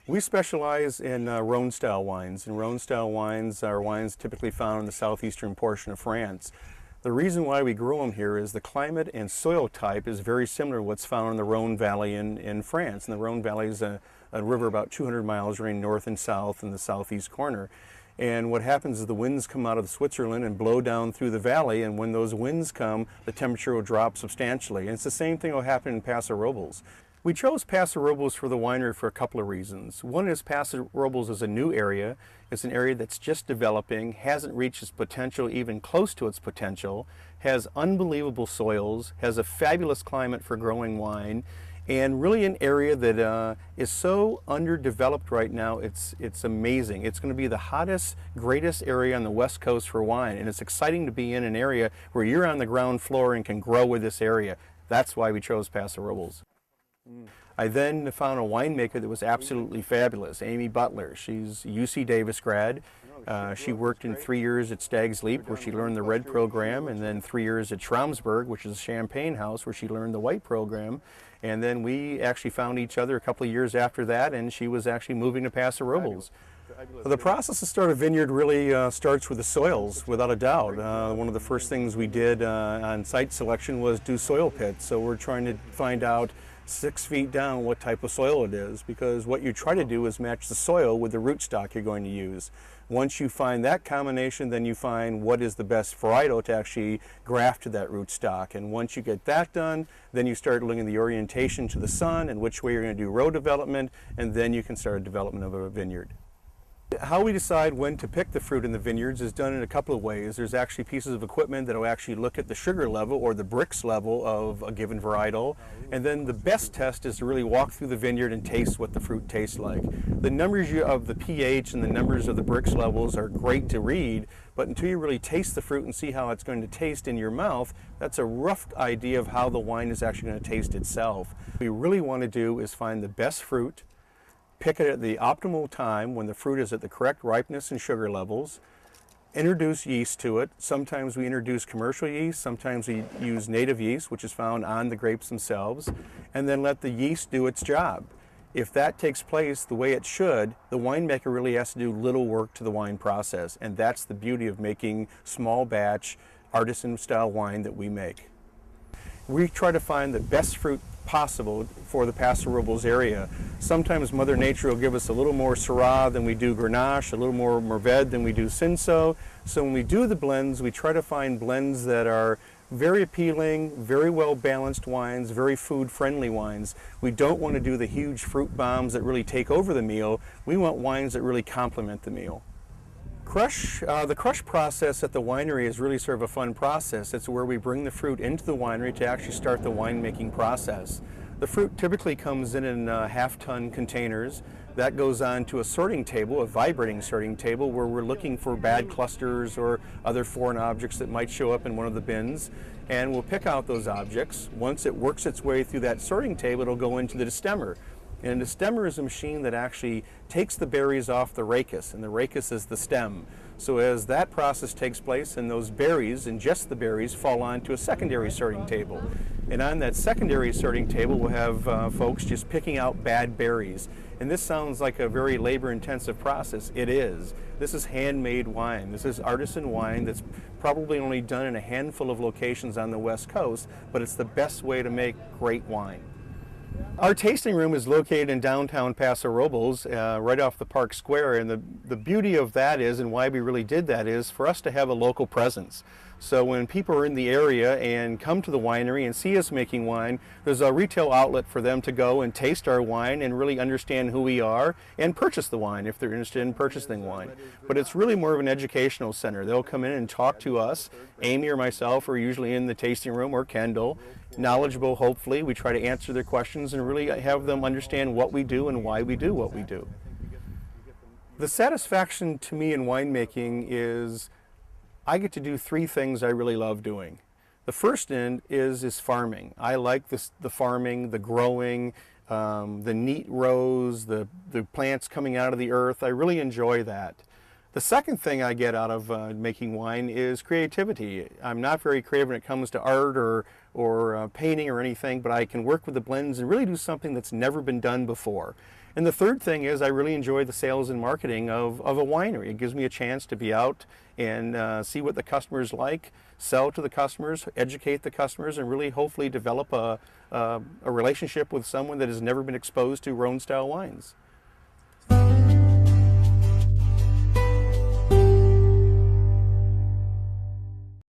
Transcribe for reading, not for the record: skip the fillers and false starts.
We specialize in Rhone-style wines, and Rhone-style wines are wines typically found in the southeastern portion of France. The reason why we grow them here is the climate and soil type is very similar to what's found in the Rhone Valley in France. And the Rhone Valley is a river about 200 miles running north and south in the southeast corner. And what happens is the winds come out of Switzerland and blow down through the valley, and when those winds come, the temperature will drop substantially. And it's the same thing will happen in Paso Robles. We chose Paso Robles for the winery for a couple of reasons. One is Paso Robles is a new area. It's an area that's just developing, hasn't reached its potential, even close to its potential, has unbelievable soils, has a fabulous climate for growing wine, and really an area that is so underdeveloped right now, it's amazing. It's going to be the hottest, greatest area on the West Coast for wine, and it's exciting to be in an area where you're on the ground floor and can grow with this area. That's why we chose Paso Robles. I then found a winemaker that was absolutely fabulous, Amy Butler. She's a UC Davis grad. She worked in 3 years at Stag's Leap, where she learned the red program, and then 3 years at Schramsberg, which is a champagne house, where she learned the white program. And then we actually found each other a couple of years after that, and she was actually moving to Paso Robles. The process to start a vineyard really starts with the soils, without a doubt. One of the first things we did on site selection was do soil pits. So we're trying to find out 6 feet down what type of soil it is, because what you try to do is match the soil with the rootstock you're going to use. Once you find that combination, then you find what is the best varietal to actually graft to that rootstock. And once you get that done, then you start looking at the orientation to the sun and which way you're going to do row development, and then you can start a development of a vineyard. How we decide when to pick the fruit in the vineyards is done in a couple of ways. There's actually pieces of equipment that will actually look at the sugar level or the Brix level of a given varietal. And then the best test is to really walk through the vineyard and taste what the fruit tastes like. The numbers of the pH and the numbers of the Brix levels are great to read, but until you really taste the fruit and see how it's going to taste in your mouth, that's a rough idea of how the wine is actually going to taste itself. What we really want to do is find the best fruit, pick it at the optimal time when the fruit is at the correct ripeness and sugar levels, introduce yeast to it. Sometimes we introduce commercial yeast, sometimes we use native yeast, which is found on the grapes themselves, and then let the yeast do its job. If that takes place the way it should, the winemaker really has to do little work to the wine process, and that's the beauty of making small batch artisan style wine that we make. We try to find the best fruit possible for the Paso Robles area. Sometimes Mother Nature will give us a little more Syrah than we do Grenache, a little more Mourvedre than we do Cinsault. So when we do the blends, we try to find blends that are very appealing, very well balanced wines, very food friendly wines. We don't want to do the huge fruit bombs that really take over the meal. We want wines that really complement the meal. The crush process at the winery is really sort of a fun process. It's where we bring the fruit into the winery to actually start the winemaking process. The fruit typically comes in half-ton containers. That goes on to a sorting table, a vibrating sorting table, where we're looking for bad clusters or other foreign objects that might show up in one of the bins. And we'll pick out those objects. Once it works its way through that sorting table, it'll go into the destemmer. And the destemmer is a machine that actually takes the berries off the rachis, and the rachis is the stem. So as that process takes place, and those berries, and just the berries, fall onto a secondary sorting table. And on that secondary sorting table, we'll have folks just picking out bad berries. And this sounds like a very labor-intensive process. It is. This is handmade wine. This is artisan wine that's probably only done in a handful of locations on the West Coast, but it's the best way to make great wine. Our tasting room is located in downtown Paso Robles, right off the Park Square, and the beauty of that is, and why we really did that, is for us to have a local presence. So when people are in the area and come to the winery and see us making wine, there's a retail outlet for them to go and taste our wine and really understand who we are and purchase the wine if they're interested in purchasing wine. But it's really more of an educational center. They'll come in and talk to us. Amy or myself are usually in the tasting room, or Kendall. Knowledgeable, hopefully. We try to answer their questions and really have them understand what we do and why we do what we do. The satisfaction to me in winemaking is I get to do 3 things I really love doing. The first end is farming. I like the farming, the growing, the neat rows, the plants coming out of the earth. I really enjoy that. The second thing I get out of making wine is creativity. I'm not very creative when it comes to art or painting or anything, but I can work with the blends and really do something that's never been done before. And the third thing is I really enjoy the sales and marketing of a winery. It gives me a chance to be out and see what the customers like, sell to the customers, educate the customers, and really hopefully develop a relationship with someone that has never been exposed to Rhone style wines.